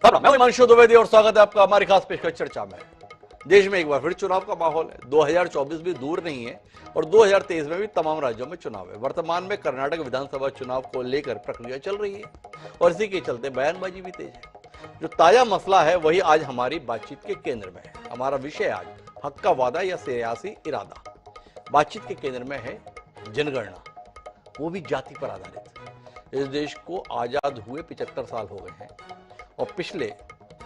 मैं हिमांशु द्विवेदी और स्वागत है आपका हमारी खास पेशकश चर्चा में। देश में एक बार फिर चुनाव का माहौल है। 2024 भी दूर नहीं है और 2023 में भी तमाम राज्यों में चुनाव है। वर्तमान में कर्नाटक विधानसभा चुनाव को लेकर प्रक्रिया चल रही है और इसी के चलते बयानबाजी भी तेज है। जो ताजा मसला है वही आज हमारी बातचीत के केंद्र में है। हमारा विषय आज हक का वादा या सियासी इरादा। बातचीत के केंद्र में है जनगणना, वो भी जाति पर आधारित। इस देश को आजाद हुए 75 साल हो गए हैं और पिछले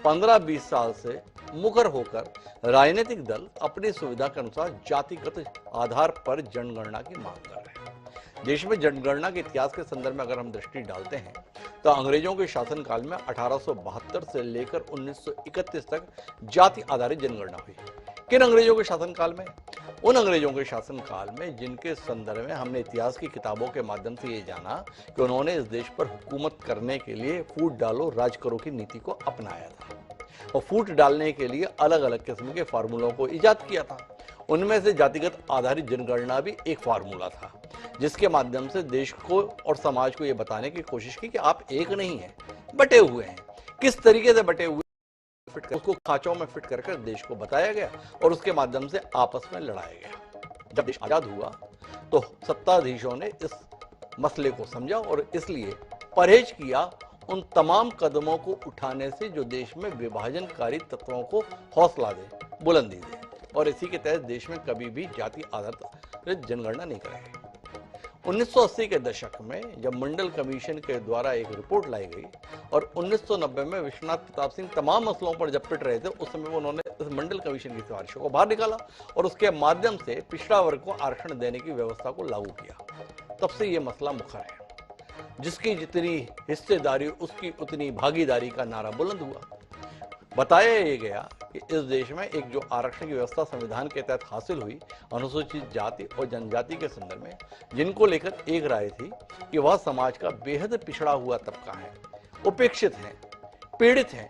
15-20 साल से मुखर होकर राजनीतिक दल अपनी सुविधा के अनुसार जातिगत आधार पर जनगणना की मांग कर रहे हैं। देश में जनगणना के इतिहास के संदर्भ में अगर हम दृष्टि डालते हैं तो अंग्रेजों के शासनकाल में 1872 से लेकर 1931 तक जाति आधारित जनगणना हुई। किन अंग्रेजों के शासनकाल में? उन अंग्रेजों के शासनकाल में जिनके संदर्भ में हमने इतिहास की किताबों के माध्यम से ये जाना कि उन्होंने इस देश पर हुकूमत करने के लिए फूट डालो राज करो की नीति को अपनाया था और फूट डालने के लिए अलग अलग किस्म के फार्मूलों को इजाद किया था। उनमें से जातिगत आधारित जनगणना भी एक फार्मूला था जिसके माध्यम से देश को और समाज को यह बताने की कोशिश की कि आप एक नहीं है, बटे हुए हैं। किस तरीके से बटे हुए फिट कर उसको खांचों में फिट कर देश को बताया गया और उसके माध्यम से आपस में लड़ाया गया। जब देश आजाद हुआ तो सत्ताधीशों ने इस मसले को समझा और इसलिए परहेज किया उन तमाम कदमों को उठाने से जो देश में विभाजनकारी तत्वों को हौसला दे, बुलंदी दे और इसी के तहत देश में कभी भी जाति आधारित जनगणना नहीं कराई। 1980 के दशक में जब मंडल कमीशन के द्वारा एक रिपोर्ट लाई गई और 1990 में विश्वनाथ प्रताप सिंह तमाम मसलों पर जब पिट रहे थे उस समय उन्होंने इस मंडल कमीशन की सिफारिशों को बाहर निकाला और उसके माध्यम से पिछड़ा वर्ग को आरक्षण देने की व्यवस्था को लागू किया। तब से यह मसला मुखर है। जिसकी जितनी हिस्सेदारी उसकी उतनी भागीदारी का नारा बुलंद हुआ। बताया ये गया कि इस देश में एक जो आरक्षण की व्यवस्था संविधान के तहत हासिल हुई अनुसूचित जाति और जनजाति के संदर्भ में जिनको लेकर एक राय थी कि वह समाज का बेहद पिछड़ा हुआ तबका है, उपेक्षित है, पीड़ित है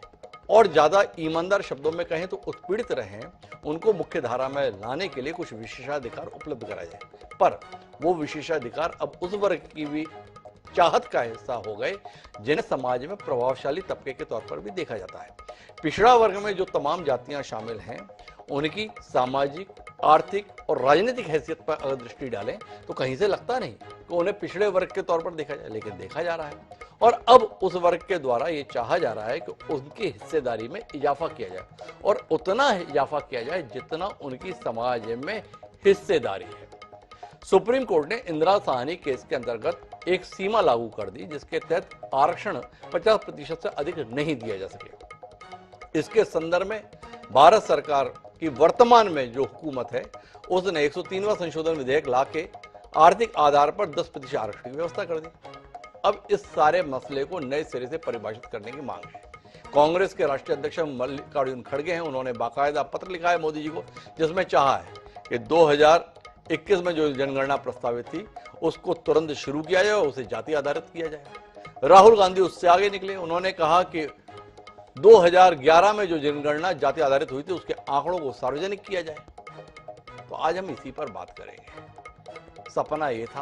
और ज्यादा ईमानदार शब्दों में कहें तो उत्पीड़ित रहे, उनको मुख्य धारा में लाने के लिए कुछ विशेषाधिकार उपलब्ध कराए जाए। पर वो विशेषाधिकार अब उस वर्ग की भी चाहत का हिस्सा हो गए जिन्हें समाज में प्रभावशाली तबके के तौर पर भी देखा जाता है। पिछड़ा वर्ग में जो तमाम जातियां शामिल हैं उनकी सामाजिक, आर्थिक और राजनीतिक हैसियत पर अगर दृष्टि डालें तो कहीं से लगता नहीं कि उन्हें पिछड़े वर्ग के तौर पर देखा जाए, लेकिन देखा जा रहा है और अब उस वर्ग के द्वारा ये चाहा जा रहा है कि उनकी हिस्सेदारी में इजाफा किया जाए और उतना इजाफा किया जाए जितना उनकी समाज में हिस्सेदारी है। सुप्रीम कोर्ट ने इंदिरा साहनी केस के अंतर्गत एक सीमा लागू कर दी जिसके तहत आरक्षण 50% से अधिक नहीं दिया जा सके। इसके संदर्भ में भारत सरकार की वर्तमान में जो हुकूमत है उसने 103वां संशोधन विधेयक ला के आर्थिक आधार पर 10% आरक्षण की व्यवस्था कर दी। अब इस सारे मसले को नए सिरे से परिभाषित करने की मांग है। कांग्रेस के राष्ट्रीय अध्यक्ष मल्लिकार्जुन खड़गे हैं, उन्होंने बाकायदा पत्र लिखा है मोदी जी को जिसमें चाहा है कि 2021 में जो जनगणना प्रस्तावित थी उसको तुरंत शुरू किया जाए, उसे जाति आधारित किया जाए। राहुल गांधी उससे आगे निकले, उन्होंने कहा कि 2011 में जो जनगणना जाति आधारित हुई थी उसके आंकड़ों को सार्वजनिक किया जाए। तो आज हम इसी पर बात करेंगे। सपना यह था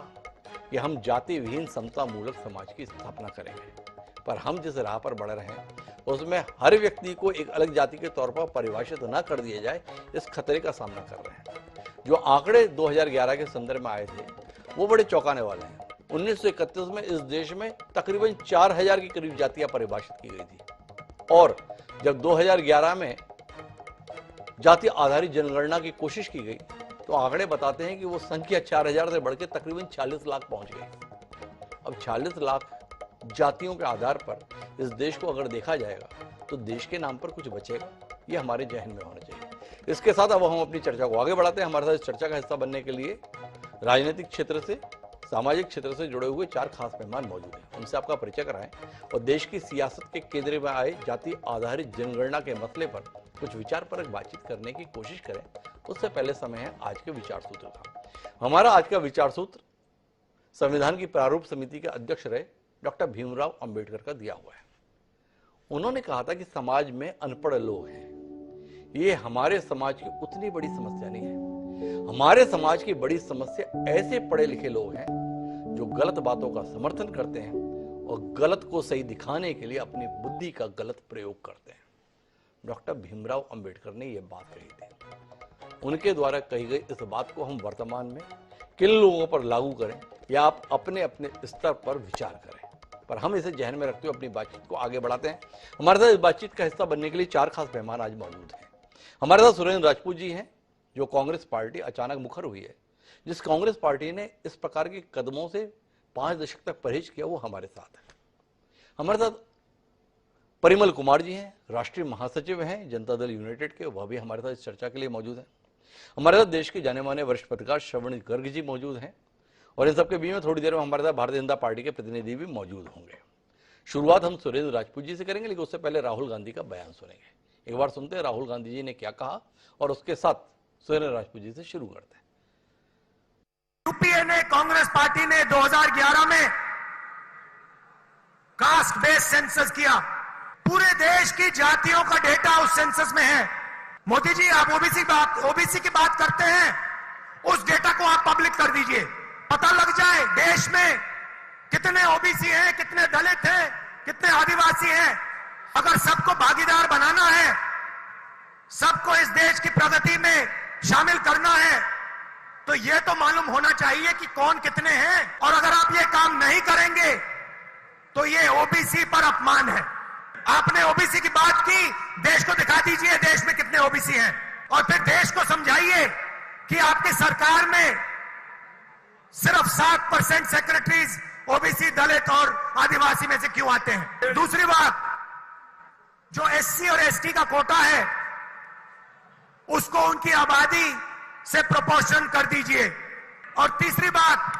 कि हम जाति विहीन समता मूलक समाज की स्थापना करेंगे, पर हम जिस राह पर बढ़ रहे हैं उसमें हर व्यक्ति को एक अलग जाति के तौर पर परिभाषित न कर दिया जाए, इस खतरे का सामना कर रहे हैं। जो आंकड़े 2011 के संदर्भ में आए थे वो बड़े चौंकाने वाले हैं। 1931 में इस देश में तकरीबन 4000 के करीब जातियां परिभाषित की गई थी और जब 2011 में जाति आधारित जनगणना की कोशिश की गई तो आंकड़े बताते हैं कि वो संख्या 4000 से बढ़कर तकरीबन 40 लाख पहुंच गई। अब 40 लाख जातियों के आधार पर इस देश को अगर देखा जाएगा तो देश के नाम पर कुछ बचेगा, ये हमारे जहन में होना चाहिए। इसके साथ अब हम अपनी चर्चा को आगे बढ़ाते हैं। हमारे साथ इस चर्चा का हिस्सा बनने के लिए राजनीतिक क्षेत्र से, सामाजिक क्षेत्र से जुड़े हुए 4 खास मेहमान मौजूद हैं। उनसे आपका परिचय कराएं और देश की सियासत के केंद्र में आए जाति आधारित जनगणना के मसले पर कुछ विचारपरक बातचीत करने की कोशिश करें। उससे पहले समय है आज के विचार सूत्र का। हमारा आज का विचार सूत्र संविधान की प्रारूप समिति के अध्यक्ष रहे डॉक्टर भीमराव अंबेडकर का दिया हुआ है। उन्होंने कहा था कि समाज में अनपढ़ लोग हैं, ये हमारे समाज की उतनी बड़ी समस्या नहीं है। हमारे समाज की बड़ी समस्या ऐसे पढ़े लिखे लोग हैं जो गलत बातों का समर्थन करते हैं और गलत को सही दिखाने के लिए अपनी बुद्धि का गलत प्रयोग करते हैं। डॉक्टर भीमराव अंबेडकर ने यह बात कही थी। उनके द्वारा कही गई इस बात को हम वर्तमान में किन लोगों पर लागू करें या आप अपने अपने स्तर पर विचार करें, पर हम इसे जहन में रखते हुए अपनी बातचीत को आगे बढ़ाते हैं। हमारे साथ इस बातचीत का हिस्सा बनने के लिए 4 खास मेहमान आज मौजूद हैं। हमारे साथ सुरेंद्र राजपूत जी हैं, जो कांग्रेस पार्टी अचानक मुखर हुई है। जिस कांग्रेस पार्टी ने इस प्रकार के कदमों से 5 दशक तक परहेज किया, वो हमारे साथ है। हमारे साथ परिमल कुमार जी हैं, राष्ट्रीय महासचिव हैं जनता दल यूनाइटेड के, वह भी हमारे साथ इस चर्चा के लिए मौजूद हैं। हमारे साथ देश के जाने माने वरिष्ठ पत्रकार श्रवण गर्ग जी मौजूद हैं, और इन सबके बीच में थोड़ी देर में हमारे साथ भारतीय जनता पार्टी के प्रतिनिधि भी मौजूद होंगे। शुरुआत हम सुरेंद्र राजपूत जी से करेंगे, लेकिन उससे पहले राहुल गांधी का बयान सुनेंगे। एक बार सुनते हैं राहुल गांधी जी ने क्या कहा, और उसके साथ सुरेंद्र राजपूत जी से शुरू करते हैं। यूपीए ने, कांग्रेस पार्टी ने 2011 में कास्ट बेस्ड सेंसस किया। पूरे देश की जातियों का डेटा उस सेंसस में है। मोदी जी, आप ओबीसी की बात करते हैं, उस डेटा को आप पब्लिक कर दीजिए, पता लग जाए देश में कितने ओबीसी हैं, कितने दलित हैं, कितने आदिवासी हैं। अगर सबको भागीदार बनाना है, सबको इस देश की प्रगति में शामिल करना है, तो यह तो मालूम होना चाहिए कि कौन कितने हैं। और अगर आप ये काम नहीं करेंगे तो ये ओबीसी पर अपमान है। आपने ओबीसी की बात की, देश को दिखा दीजिए देश में कितने ओबीसी हैं, और फिर देश को समझाइए कि आपकी सरकार में सिर्फ 7% सेक्रेटरीज ओबीसी, दलित और आदिवासी में से क्यों आते हैं। दूसरी बात, जो एससी और एसटी का कोटा है, उसको उनकी आबादी से प्रोपोर्शन कर दीजिए। और तीसरी बात,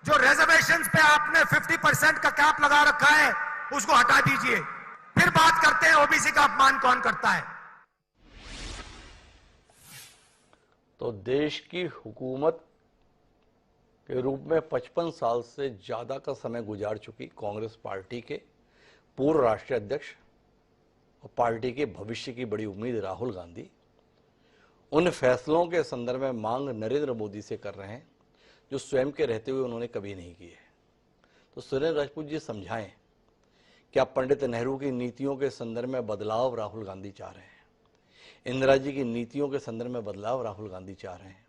जो रिजर्वेशंस पे आपने 50% का कैप लगा रखा है, उसको हटा दीजिए। फिर बात करते हैं ओबीसी का अपमान कौन करता है। तो देश की हुकूमत के रूप में 55 साल से ज्यादा का समय गुजार चुकी कांग्रेस पार्टी के पूर्व राष्ट्रीय अध्यक्ष और पार्टी के भविष्य की बड़ी उम्मीद राहुल गांधी उन फैसलों के संदर्भ में मांग नरेंद्र मोदी से कर रहे हैं जो स्वयं के रहते हुए उन्होंने कभी नहीं की है। तो सुरेंद्र राजपूत जी समझाएं, क्या पंडित नेहरू की नीतियों के संदर्भ में बदलाव राहुल गांधी चाह रहे हैं? इंदिरा जी की नीतियों के संदर्भ में बदलाव राहुल गांधी चाह रहे हैं?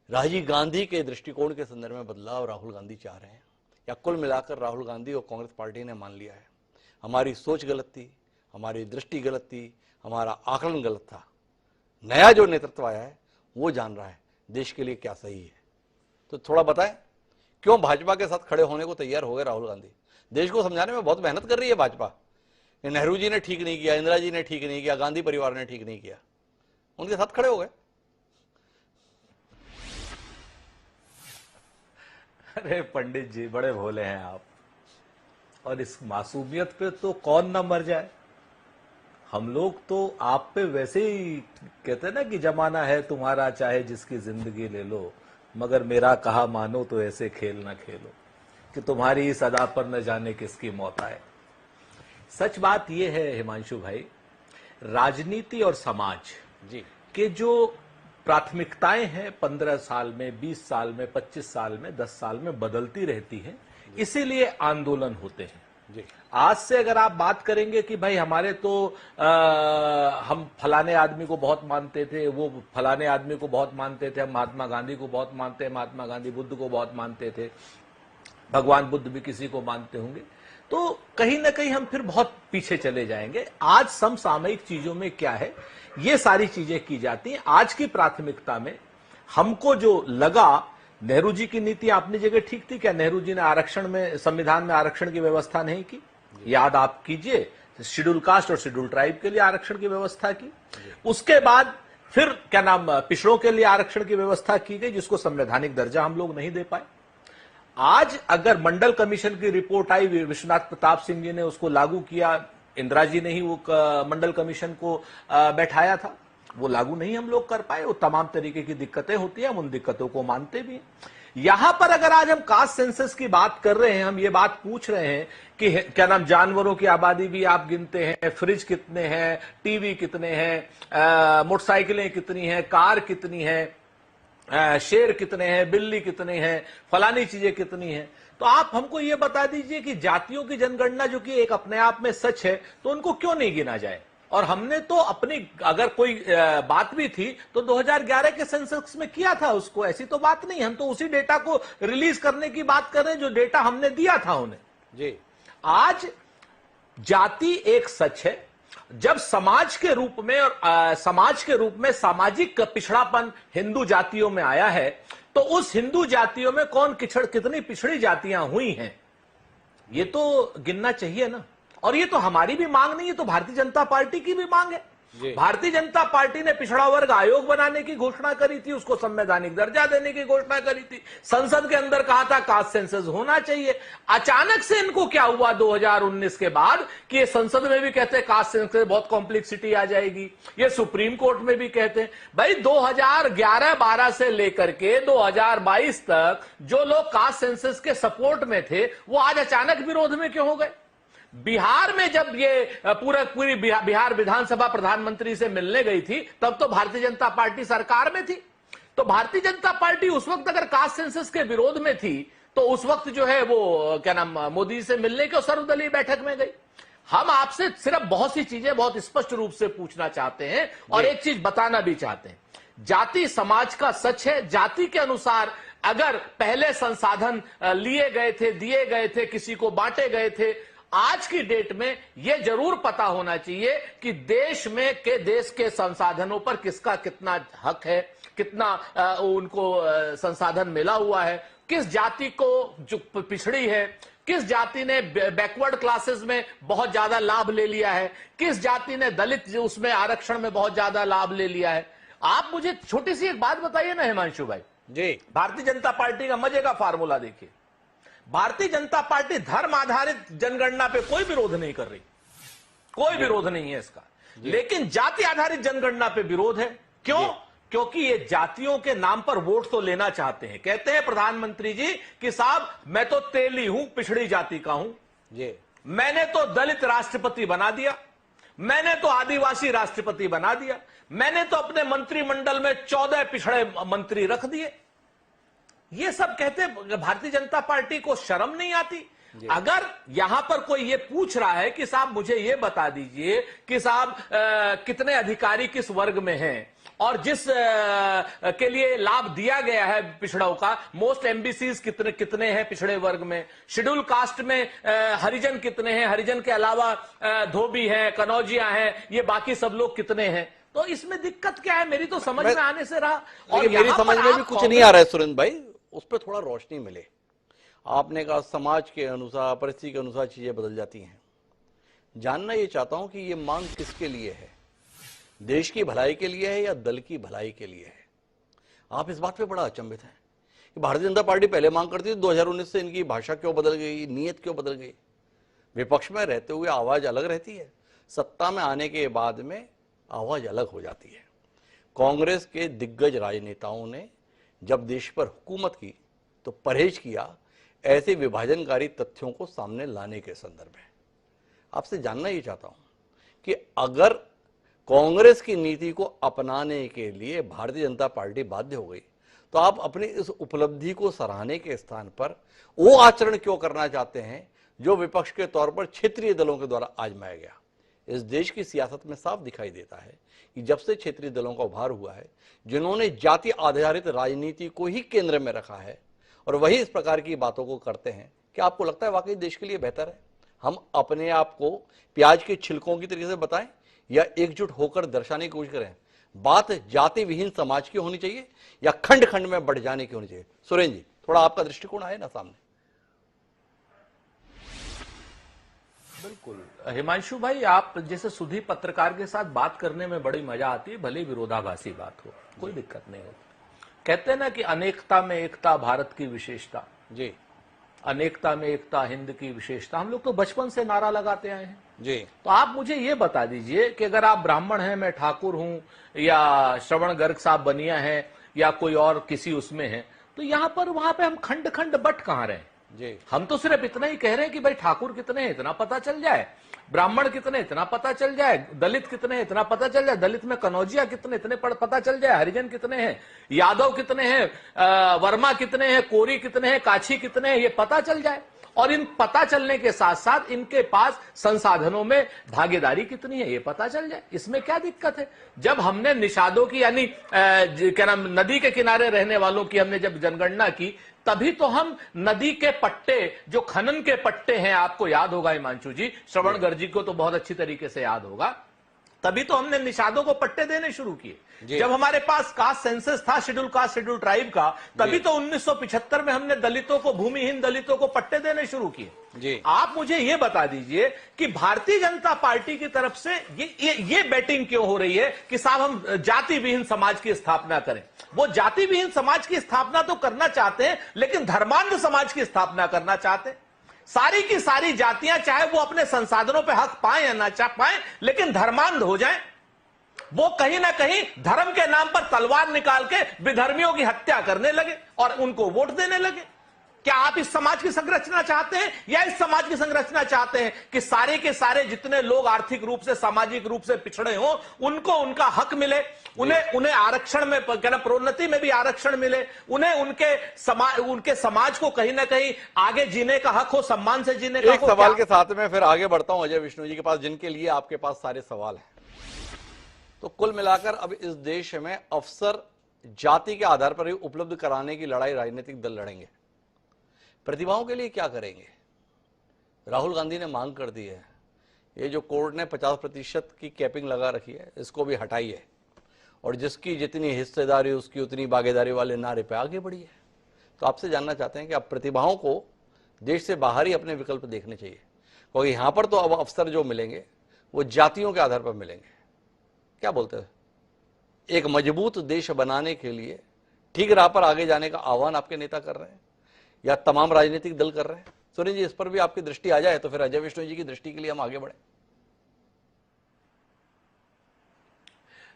राजीव गांधी के दृष्टिकोण के संदर्भ में बदलाव राहुल गांधी चाह रहे हैं? या कुल मिलाकर राहुल गांधी और कांग्रेस पार्टी ने मान लिया है हमारी सोच गलत थी, हमारी दृष्टि गलत थी, हमारा आकलन गलत था, नया जो नेतृत्व आया है वो जान रहा है देश के लिए क्या सही है। तो थोड़ा बताएं, क्यों भाजपा के साथ खड़े होने को तैयार हो गए राहुल गांधी? देश को समझाने में बहुत मेहनत कर रही है भाजपा। नेहरू जी ने ठीक नहीं किया, इंदिरा जी ने ठीक नहीं किया, गांधी परिवार ने ठीक नहीं किया, उनके साथ खड़े हो गए। अरे पंडित जी, बड़े भोले हैं आप, और इस मासूमियत पे तो कौन ना मर जाए। हम लोग तो आप पे वैसे ही कहते हैं ना कि जमाना है तुम्हारा, चाहे जिसकी जिंदगी ले लो, मगर मेरा कहा मानो तो ऐसे खेल ना खेलो कि तुम्हारी इस अदा पर न जाने किसकी मौत आए। सच बात यह है हिमांशु भाई, राजनीति और समाज जी के जो प्राथमिकताएं हैं 15 साल में, 20 साल में, 25 साल में, 10 साल में बदलती रहती हैं, इसीलिए आंदोलन होते हैं। जी। आज से अगर आप बात करेंगे कि भाई हमारे तो हम फलाने आदमी को बहुत मानते थे, वो फलाने आदमी को बहुत मानते थे, हम महात्मा गांधी को बहुत मानते हैं, महात्मा गांधी बुद्ध को बहुत मानते थे, भगवान बुद्ध भी किसी को मानते होंगे, तो कहीं ना कहीं हम फिर बहुत पीछे चले जाएंगे। आज समसामयिक चीजों में क्या है, ये सारी चीजें की जाती हैं। आज की प्राथमिकता में हमको जो लगा, नेहरू जी की नीति अपनी जगह ठीक थी क्या? नेहरू जी ने आरक्षण में, संविधान में आरक्षण की व्यवस्था नहीं की? याद आप कीजिए, शेड्यूल कास्ट और शेड्यूल ट्राइब के लिए आरक्षण की व्यवस्था की। उसके बाद फिर क्या नाम, पिछड़ों के लिए आरक्षण की व्यवस्था की गई, जिसको संवैधानिक दर्जा हम लोग नहीं दे पाए। आज अगर मंडल कमीशन की रिपोर्ट आई, विश्वनाथ प्रताप सिंह जी ने उसको लागू किया, इंदिरा जी ने ही वो मंडल कमीशन को बैठाया था, वो लागू नहीं हम लोग कर पाए। वो तमाम तरीके की दिक्कतें होती हैं, हम उन दिक्कतों को मानते भी हैं। यहां पर अगर आज हम कास्ट सेंसस की बात कर रहे हैं, हम ये बात पूछ रहे हैं कि क्या नाम, जानवरों की आबादी भी आप गिनते हैं, फ्रिज कितने हैं, टीवी कितने हैं, मोटरसाइकिलें कितनी हैं, कार कितनी हैं, शेर कितने हैं, बिल्ली कितने हैं, फलानी चीजें कितनी हैं। तो आप हमको ये बता दीजिए कि जातियों की जनगणना जो कि एक अपने आप में सच है, तो उनको क्यों नहीं गिना जाए। और हमने तो अपनी, अगर कोई बात भी थी तो 2011 के सेंसस में किया था उसको, ऐसी तो बात नहीं। हम तो उसी डेटा को रिलीज करने की बात कर रहे हैं जो डेटा हमने दिया था उन्हें जी। आज जाति एक सच है। जब समाज के रूप में और समाज के रूप में सामाजिक पिछड़ापन हिंदू जातियों में आया है, तो उस हिंदू जातियों में कौन कितनी पिछड़ी जातियां हुई हैं, ये तो गिनना चाहिए ना। और ये तो हमारी भी मांग नहीं है, तो भारतीय जनता पार्टी की भी मांग है। भारतीय जनता पार्टी ने पिछड़ा वर्ग आयोग बनाने की घोषणा करी थी, उसको संवैधानिक दर्जा देने की घोषणा करी थी, संसद के अंदर कहा था कास्ट सेंसस होना चाहिए। अचानक से इनको क्या हुआ 2019 के बाद कि ये संसद में भी कहते हैं कास्ट सेंसस, बहुत कॉम्प्लेक्सिटी आ जाएगी। ये सुप्रीम कोर्ट में भी कहते हैं। भाई 2011-12 से लेकर के 2022 तक जो लोग कास्ट सेंसस के सपोर्ट में थे, वो आज अचानक विरोध में क्यों हो गए। बिहार में जब ये पूरी बिहार विधानसभा प्रधानमंत्री से मिलने गई थी, तब तो भारतीय जनता पार्टी सरकार में थी। तो भारतीय जनता पार्टी उस वक्त अगर कास्ट सेंसस के विरोध में थी, तो उस वक्त जो है वो क्या नाम, मोदी से मिलने के सर्वदलीय बैठक में गई। हम आपसे सिर्फ बहुत सी चीजें बहुत स्पष्ट रूप से पूछना चाहते हैं और एक चीज बताना भी चाहते हैं। जाति समाज का सच है। जाति के अनुसार अगर पहले संसाधन लिए गए थे, दिए गए थे, किसी को बांटे गए थे, आज की डेट में यह जरूर पता होना चाहिए कि देश के संसाधनों पर किसका कितना हक है, कितना उनको संसाधन मिला हुआ है, किस जाति को जो पिछड़ी है, किस जाति ने बैकवर्ड क्लासेस में बहुत ज्यादा लाभ ले लिया है, किस जाति ने दलित उसमें आरक्षण में बहुत ज्यादा लाभ ले लिया है। आप मुझे छोटी सी एक बात बताइए ना हिमांशु भाई जी। भारतीय जनता पार्टी का मजे का फार्मूला देखिए। भारतीय जनता पार्टी धर्म आधारित जनगणना पे कोई विरोध नहीं कर रही, कोई विरोध नहीं है इसका, लेकिन जाति आधारित जनगणना पे विरोध है। क्यों? क्योंकि ये जातियों के नाम पर वोट तो लेना चाहते हैं। कहते हैं प्रधानमंत्री जी कि साहब मैं तो तेली हूं, पिछड़ी जाति का हूं, मैंने तो दलित राष्ट्रपति बना दिया, मैंने तो आदिवासी राष्ट्रपति बना दिया, मैंने तो अपने मंत्रिमंडल में 14 पिछड़े मंत्री रख दिए। ये सब कहते भारतीय जनता पार्टी को शर्म नहीं आती? अगर यहां पर कोई ये पूछ रहा है कि साहब मुझे ये बता दीजिए कि साहब कितने अधिकारी किस वर्ग में हैं और जिस के लिए लाभ दिया गया है पिछड़ों का, मोस्ट एमबीसीज कितने हैं पिछड़े वर्ग में, शेड्यूल कास्ट में हरिजन कितने हैं, हरिजन के अलावा धोबी हैं, कनौजिया हैं, ये बाकी सब लोग कितने हैं। तो इसमें दिक्कत क्या है? मेरी तो समझ में आने से रहा। और मेरी समझ में भी कुछ नहीं आ रहा है सुरेंद्र भाई, उस पर थोड़ा रोशनी मिले। आपने कहा समाज के अनुसार, परिस्थिति के अनुसार चीजें बदल जाती हैं। जानना ये चाहता हूं कि ये मांग किसके लिए है, देश की भलाई के लिए है या दल की भलाई के लिए है? आप इस बात पे बड़ा अचंभित हैं कि भारतीय जनता पार्टी पहले मांग करती थी, 2019 से इनकी भाषा क्यों बदल गई, नीयत क्यों बदल गई? विपक्ष में रहते हुए आवाज अलग रहती है, सत्ता में आने के बाद में आवाज अलग हो जाती है। कांग्रेस के दिग्गज राजनेताओं ने जब देश पर हुकूमत की तो परहेज किया ऐसे विभाजनकारी तथ्यों को सामने लाने के संदर्भ में। आपसे जानना ही चाहता हूं कि अगर कांग्रेस की नीति को अपनाने के लिए भारतीय जनता पार्टी बाध्य हो गई, तो आप अपनी इस उपलब्धि को सराहने के स्थान पर वो आचरण क्यों करना चाहते हैं जो विपक्ष के तौर पर क्षेत्रीय दलों के द्वारा आजमाया गया? इस देश की सियासत में साफ दिखाई देता है कि जब से क्षेत्रीय दलों का उभार हुआ है, जिन्होंने जाति आधारित राजनीति को ही केंद्र में रखा है और वही इस प्रकार की बातों को करते हैं, क्या आपको लगता है वाकई देश के लिए बेहतर है हम अपने आप को प्याज के छिलकों की तरीके से बताएं या एकजुट होकर दर्शाने की कोशिश करें? बात जाति विहीन समाज की होनी चाहिए या खंड खंड में बढ़ जाने की होनी चाहिए? सुरेंद्र जी, थोड़ा आपका दृष्टिकोण आए ना सामने। बिल्कुल हिमांशु भाई, आप जैसे सुधी पत्रकार के साथ बात करने में बड़ी मजा आती है, भले विरोधाभासी बात हो, कोई दिक्कत नहीं होती। कहते हैं ना कि अनेकता में एकता भारत की विशेषता। जी, अनेकता में एकता हिंद की विशेषता, हम लोग तो बचपन से नारा लगाते आए हैं जी। तो आप मुझे ये बता दीजिए कि अगर आप ब्राह्मण हैं, मैं ठाकुर हूं, या श्रवण गर्ग साहब बनिया हैं, या कोई और किसी उसमें है, तो यहां पर वहां पे हम खंड खंड बट कहां रहे? जी। हम तो सिर्फ इतना ही कह रहे हैं कि भाई ठाकुर कितने हैं इतना पता चल जाए, ब्राह्मण कितने इतना पता चल जाए, दलित कितने हैं इतना पता चल जाए, दलित में कनौजिया कितने इतने पता चल जाए, हरिजन कितने हैं, यादव कितने हैं, वर्मा कितने हैं, कोरी कितने हैं, काछी कितने हैं, ये पता चल जाए। और इन पता चलने के साथ साथ इनके पास संसाधनों में भागीदारी कितनी है ये पता चल जाए। इसमें क्या दिक्कत है? जब हमने निषादों की यानी क्या नाम नदी के किनारे रहने वालों की हमने जब जनगणना की, तभी तो हम नदी के पट्टे जो खनन के पट्टे हैं, आपको याद होगा हिमांशु जी, श्रवणगढ़ जी को तो बहुत अच्छी तरीके से याद होगा, तभी तो हमने निषादों को पट्टे देने शुरू किए। जब हमारे पास कास्ट सेंसस था, शेड्यूल कास्ट शेड्यूल ट्राइब का, तभी तो 1975 में हमने दलितों को, भूमिहीन दलितों को पट्टे देने शुरू किए। आप मुझे यह बता दीजिए कि भारतीय जनता पार्टी की तरफ से ये बैटिंग क्यों हो रही है कि साहब हम जाति विहीन समाज की स्थापना करें। वो जाति विहीन समाज की स्थापना तो करना चाहते हैं, लेकिन धर्मांध समाज की स्थापना करना चाहते हैं। सारी की सारी जातियां चाहे वो अपने संसाधनों पे हक पाए या ना पाए, लेकिन धर्मांध हो जाएं। वो कहीं ना कहीं धर्म के नाम पर तलवार निकाल के विधर्मियों की हत्या करने लगे और उनको वोट देने लगे। क्या आप इस समाज की संरचना चाहते हैं, या इस समाज की संरचना चाहते हैं कि सारे के सारे जितने लोग आर्थिक रूप से, सामाजिक रूप से पिछड़े हों, उनको उनका हक मिले, उन्हें आरक्षण में, कहना प्रोन्नति में भी आरक्षण मिले, उन्हें उनके समाज को कहीं ना कहीं आगे जीने का हक हो, सम्मान से जीने का। एक सवाल के साथ में फिर आगे बढ़ता हूं अजय विष्णु जी के पास, जिनके लिए आपके पास सारे सवाल हैं। तो कुल मिलाकर अब इस देश में अफसर जाति के आधार पर ही उपलब्ध कराने की लड़ाई राजनीतिक दल लड़ेंगे। प्रतिभाओं के लिए क्या करेंगे? राहुल गांधी ने मांग कर दी है, ये जो कोर्ट ने 50% की कैपिंग लगा रखी है, इसको भी हटाइए, और जिसकी जितनी हिस्सेदारी उसकी उतनी भागीदारी वाले नारे पे आगे बढ़ी है। तो आपसे जानना चाहते हैं कि अब प्रतिभाओं को देश से बाहर ही अपने विकल्प देखने चाहिए, क्योंकि यहां पर तो अब अफसर जो मिलेंगे वो जातियों के आधार पर मिलेंगे। क्या बोलते हैं? एक मजबूत देश बनाने के लिए ठीक राह पर आगे जाने का आह्वान आपके नेता कर रहे हैं या तमाम राजनीतिक दल कर रहे हैं? सुरेंद्र जी, इस पर भी आपकी दृष्टि आ जाए तो फिर अजय विष्णु जी की दृष्टि के लिए हम आगे बढ़े।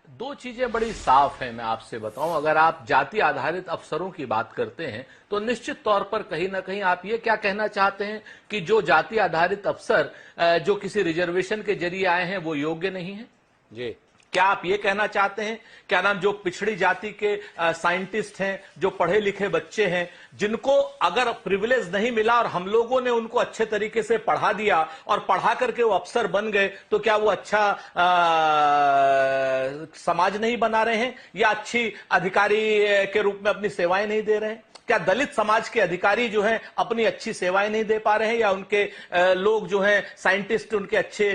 दो चीजें बड़ी साफ हैं, मैं आपसे बताऊं। अगर आप जाति आधारित अफसरों की बात करते हैं तो निश्चित तौर पर कहीं ना कहीं आप ये क्या कहना चाहते हैं कि जो जाति आधारित अफसर जो किसी रिजर्वेशन के जरिए आए हैं वो योग्य नहीं है जी। क्या आप ये कहना चाहते हैं, क्या नाम, जो पिछड़ी जाति के साइंटिस्ट हैं, जो पढ़े लिखे बच्चे हैं, जिनको अगर प्रिविलेज नहीं मिला और हम लोगों ने उनको अच्छे तरीके से पढ़ा दिया और पढ़ा करके वो अफसर बन गए, तो क्या वो अच्छा समाज नहीं बना रहे हैं या अच्छी अधिकारी के रूप में अपनी सेवाएं नहीं दे रहे हैं? क्या दलित समाज के अधिकारी जो हैं अपनी अच्छी सेवाएं नहीं दे पा रहे हैं, या उनके लोग जो हैं साइंटिस्ट उनके अच्छे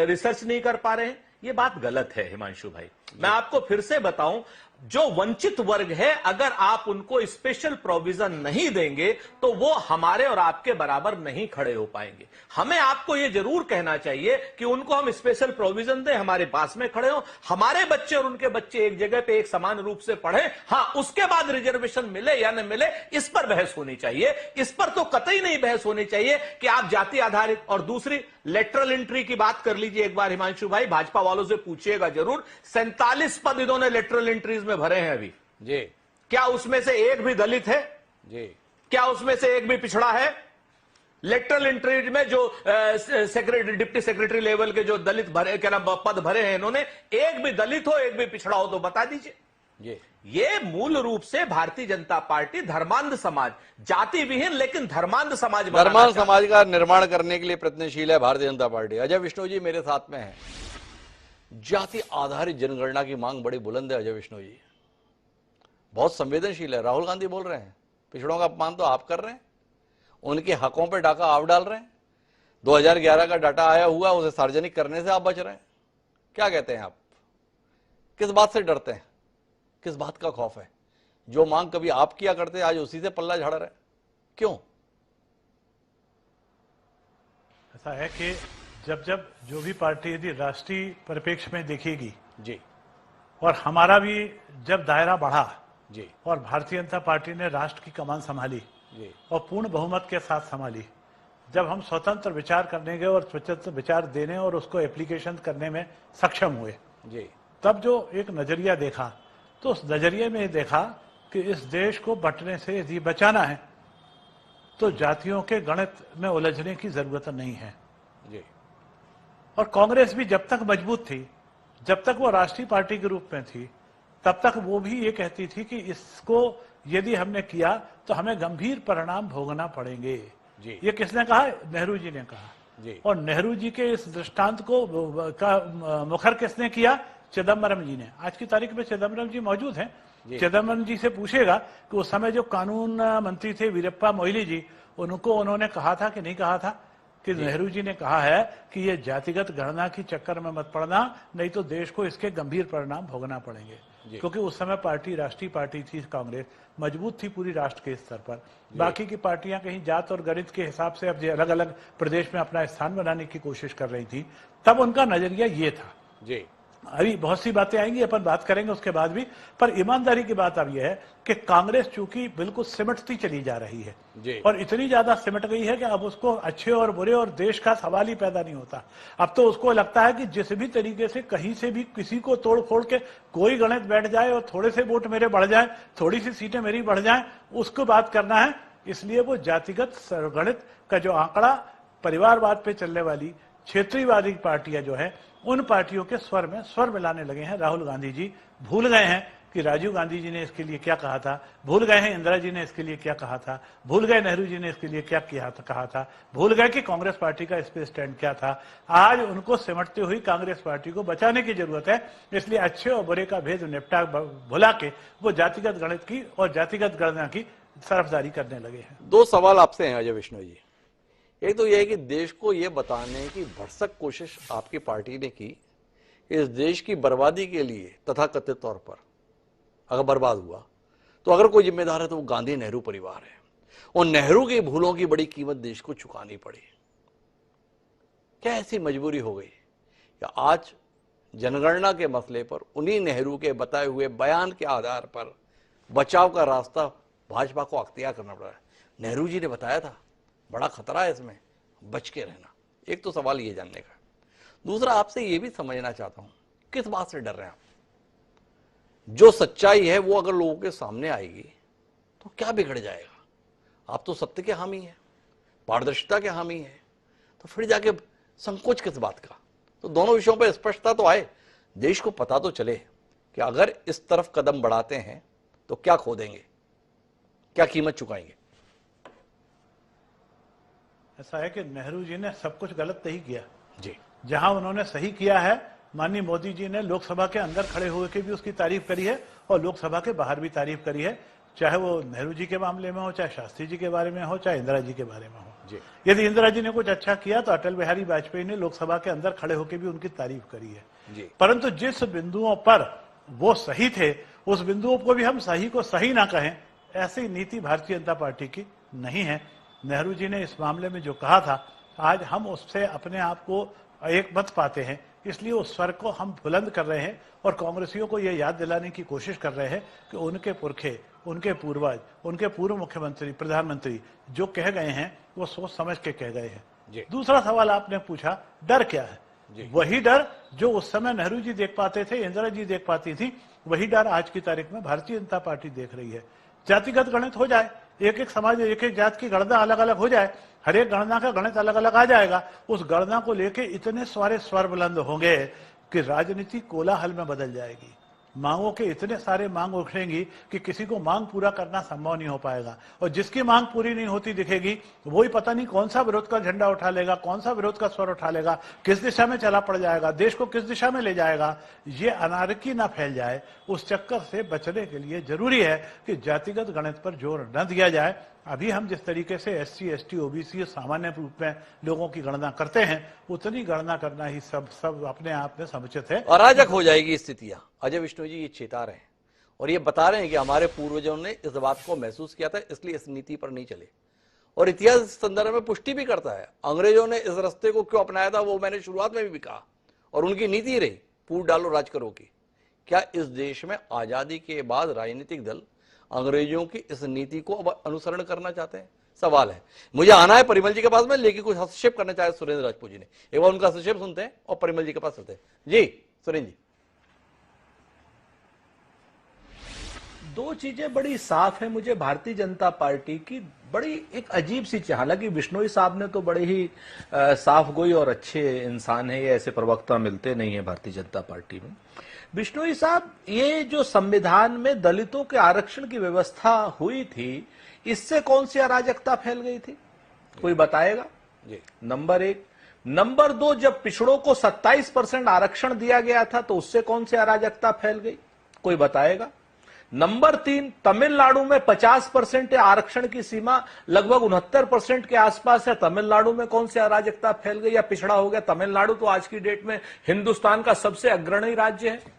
रिसर्च नहीं कर पा रहे हैं? ये बात गलत है हिमांशु भाई। मैं आपको फिर से बताऊं, जो वंचित वर्ग है, अगर आप उनको स्पेशल प्रोविजन नहीं देंगे तो वो हमारे और आपके बराबर नहीं खड़े हो पाएंगे। हमें आपको ये जरूर कहना चाहिए कि उनको हम स्पेशल प्रोविजन दें, हमारे पास में खड़े हो, हमारे बच्चे और उनके बच्चे एक जगह पे एक समान रूप से पढ़े। हाँ, उसके बाद रिजर्वेशन मिले या न मिले, इस पर बहस होनी चाहिए। इस पर तो कतई नहीं बहस होनी चाहिए कि आप जाति आधारित। और दूसरी, लेटरल एंट्री की बात कर लीजिए एक बार हिमांशु भाई, भाजपा वालों से पूछिएगा जरूर। 47 पद इन्होंने लेटरल एंट्रीज में भरे हैं अभी जी। क्या उसमें से एक भी दलित है जी? क्या उसमें से एक भी पिछड़ा है? लेटरल एंट्रीज में जो सेक्रेटरी, डिप्टी सेक्रेटरी लेवल के जो दलित भरे, क्या नाम, पद भरे हैं इन्होंने, एक भी दलित हो, एक भी पिछड़ा हो तो बता दीजिए जी। ये मूल रूप से भारतीय जनता पार्टी धर्मांध समाज, जाति विहीन लेकिन धर्मांध समाज, धर्मांध समाज का निर्माण करने के लिए प्रयत्नशील है भारतीय जनता पार्टी। अजय विष्णु जी मेरे साथ में है। जाति आधारित जनगणना की मांग बड़ी बुलंद है अजय विष्णु जी, बहुत संवेदनशील है। राहुल गांधी बोल रहे हैं पिछड़ों का अपमान तो आप कर रहे हैं, उनके हकों पर डाका आप डाल रहे हैं। 2011 का डाटा आया हुआ, उसे सार्वजनिक करने से आप बच रहे हैं। क्या कहते हैं आप? किस बात से डरते हैं? किस बात का खौफ है? जो मांग कभी आप किया करते आज उसी से पल्ला झाड़ रहे, क्यों? ऐसा है कि जब जब जो भी पार्टी यदि राष्ट्रीय परिप्रेक्ष्य में देखेगी जी, और हमारा भी जब दायरा बढ़ा जी, और भारतीय जनता पार्टी ने राष्ट्र की कमान संभाली जी, और पूर्ण बहुमत के साथ संभाली, जब हम स्वतंत्र विचार करने गए और स्वतंत्र विचार देने और उसको एप्लीकेशन करने में सक्षम हुए जी, तब जो एक नजरिया देखा, तो उस नजरिए में देखा कि इस देश को बंटने से यदि बचाना है तो जातियों के गणित में उलझने की जरूरत नहीं है। जी। और कांग्रेस भी जब तक मजबूत थी, जब तक वो राष्ट्रीय पार्टी के रूप में थी, तब तक वो भी ये कहती थी कि इसको यदि हमने किया तो हमें गंभीर परिणाम भोगना पड़ेंगे। जी। ये किसने कहा? नेहरू जी ने कहा। जी। और नेहरू जी के इस दृष्टांत को का मुखर किसने किया? चिदम्बरम जी ने। आज की तारीख में चिदम्बरम जी मौजूद हैं। चिदम्बरम जी से पूछेगा कि उस समय जो कानून मंत्री थे वीरप्पा मोइली जी, उन्होंने कहा था कि नहीं कहा था कि नेहरू जी ने कहा है कि ये जातिगत गणना की चक्कर में मत पड़ना, नहीं तो देश को इसके गंभीर परिणाम भोगना पड़ेंगे। क्योंकि उस समय पार्टी राष्ट्रीय पार्टी थी, कांग्रेस मजबूत थी पूरी राष्ट्र के स्तर पर। बाकी की पार्टियां कहीं जात और गणित के हिसाब से अब अलग अलग प्रदेश में अपना स्थान बनाने की कोशिश कर रही थी। तब उनका नजरिया ये था। जी। अभी बहुत सी बातें आएंगी, अपन बात करेंगे उसके बाद भी। पर ईमानदारी की बात अब यह है कि कांग्रेस चूंकि बिल्कुल सिमटती चली जा रही है जी। और इतनी ज्यादा सिमट गई है कि अब उसको अच्छे और बुरे और देश का सवाल ही पैदा नहीं होता। अब तो उसको लगता है कि जिस भी तरीके से कहीं से भी किसी को तोड़ फोड़ के कोई गणित बैठ जाए और थोड़े से वोट मेरे बढ़ जाए, थोड़ी सी सीटें मेरी बढ़ जाए, उसको बात करना है। इसलिए वो जातिगत गणित का जो आंकड़ा, परिवारवाद पे चलने वाली क्षेत्रीयवादी पार्टियां जो है, उन पार्टियों के स्वर में स्वर मिलाने लगे हैं। राहुल गांधी जी भूल गए हैं कि राजीव गांधी जी ने इसके लिए क्या कहा था, भूल गए हैं इंदिरा जी ने इसके लिए क्या कहा था, भूल गए नेहरू जी ने इसके लिए क्या कहा था, भूल गए कि कांग्रेस पार्टी का इस पे स्टैंड क्या था। आज उनको सिमटती हुई कांग्रेस पार्टी को बचाने की जरूरत है। इसलिए अच्छे और बुरे का भेद निपटा भुला के वो जातिगत गणित की और जातिगत गणना की तरफदारी करने लगे हैं। दो सवाल आपसे हैं अजय विश्नोई जी। एक तो यह है कि देश को यह बताने की भरसक कोशिश आपकी पार्टी ने की, इस देश की बर्बादी के लिए तथाकथित तौर पर अगर बर्बाद हुआ तो अगर कोई जिम्मेदार है तो वो गांधी नेहरू परिवार है, और नेहरू की भूलों की बड़ी कीमत देश को चुकानी पड़ी। क्या ऐसी मजबूरी हो गई या आज जनगणना के मसले पर उन्हीं नेहरू के बताए हुए बयान के आधार पर बचाव का रास्ता भाजपा को अख्तियार करना पड़ा है? नेहरू जी ने बताया था बड़ा खतरा है इसमें, बच के रहना। एक तो सवाल ये जानने का। दूसरा, आपसे ये भी समझना चाहता हूं किस बात से डर रहे हैं आप? जो सच्चाई है वो अगर लोगों के सामने आएगी तो क्या बिगड़ जाएगा? आप तो सत्य के हामी हैं, पारदर्शिता के हामी हैं, तो फिर जाके संकोच किस बात का? तो दोनों विषयों पर स्पष्टता तो आए, देश को पता तो चले कि अगर इस तरफ कदम बढ़ाते हैं तो क्या खो देंगे, क्या कीमत चुकाएंगे। ऐसा है कि नेहरू जी ने सब कुछ गलत नहीं किया जी। जहां उन्होंने सही किया है, माननीय मोदी जी ने लोकसभा के अंदर खड़े हुए के भी उसकी तारीफ करी है और लोकसभा के बाहर भी तारीफ करी है, चाहे वो नेहरू जी के मामले में हो, चाहे शास्त्री जी के बारे में हो, चाहे इंदिरा जी के बारे में हो। जी। यदि इंदिरा जी ने कुछ अच्छा किया तो अटल बिहारी वाजपेयी ने लोकसभा के अंदर खड़े होकर भी उनकी तारीफ करी है। जी। परंतु जिस बिंदुओं पर वो सही थे, उस बिंदुओं को भी हम सही को सही ना कहें, ऐसी नीति भारतीय जनता पार्टी की नहीं है। नेहरू जी ने इस मामले में जो कहा था, आज हम उससे अपने आप को एक मत पाते हैं, इसलिए उस स्वर को हम बुलंद कर रहे हैं और कांग्रेसियों को यह याद दिलाने की कोशिश कर रहे हैं कि उनके पुरखे, उनके पूर्वज, उनके पूर्व मुख्यमंत्री, प्रधानमंत्री जो कह गए हैं वो सोच समझ के कह गए हैं। दूसरा सवाल आपने पूछा, डर क्या है? वही डर जो उस समय नेहरू जी देख पाते थे, इंदिरा जी देख पाती थी, वही डर आज की तारीख में भारतीय जनता पार्टी देख रही है। जातिगत गणित हो जाए, एक एक समाज, एक एक जात की गणना अलग अलग हो जाए, हर एक गणना का गणित अलग अलग आ जाएगा, उस गणना को लेके इतने सारे स्वर बुलंद होंगे कि राजनीति कोलाहल में बदल जाएगी। मांगों के इतने सारे मांग उठेंगी कि किसी को मांग पूरा करना संभव नहीं हो पाएगा, और जिसकी मांग पूरी नहीं होती दिखेगी वही पता नहीं कौन सा विरोध का झंडा उठा लेगा, कौन सा विरोध का स्वर उठा लेगा, किस दिशा में चला पड़ जाएगा, देश को किस दिशा में ले जाएगा। ये अनारकी ना फैल जाए, उस चक्कर से बचने के लिए जरूरी है कि जातिगत गणित पर जोर न दिया जाए। अभी हम जिस तरीके से SC, ST, OBC सामान्य रूप में लोगों की गणना करते हैं, उतनी गणना करना ही सब अपने आप में समुचित है। अराजक हो जाएगी स्थितियां। अजय विश्नोई जी ये चेता रहे हैं और ये बता रहे हैं कि हमारे पूर्वजों ने इस बात को महसूस किया था, इसलिए इस नीति पर नहीं चले, और इतिहास इस संदर्भ में पुष्टि भी करता है। अंग्रेजों ने इस रास्ते को क्यों अपनाया था वो मैंने शुरुआत में भी कहा, और उनकी नीति रही फूट डालो राज करो की। क्या इस देश में आजादी के बाद राजनीतिक दल अंग्रेजों की इस नीति को अब अनुसरण करना चाहते हैं? सवाल है। मुझे आना है परिमल जी के पास में, लेकिन कुछ हस्तक्षेप करना चाहे सुरेंद्र राजपूत जी ने। एक बार उनका हस्तक्षेप सुनते हैं और परिमल जी के पास चलते हैं। जी सुरेंद्र जी। दो चीजें बड़ी साफ है मुझे भारतीय जनता पार्टी की बड़ी एक अजीब सी चीज, हालांकि बिश्नोई साहब ने तो बड़े ही साफगोई और अच्छे इंसान है, ये ऐसे प्रवक्ता मिलते नहीं है भारतीय जनता पार्टी में। बिश्नोई साहब, ये जो संविधान में दलितों के आरक्षण की व्यवस्था हुई थी, इससे कौन सी अराजकता फैल गई थी, कोई बताएगा? जी। नंबर एक। नंबर दो, जब पिछड़ों को 27% आरक्षण दिया गया था तो उससे कौन सी अराजकता फैल गई, कोई बताएगा? नंबर तीन, तमिलनाडु में 50% आरक्षण की सीमा लगभग 69% के आसपास है, तमिलनाडु में कौन सी अराजकता फैल गई या पिछड़ा हो गया? तमिलनाडु तो आज की डेट में हिंदुस्तान का सबसे अग्रणी राज्य है।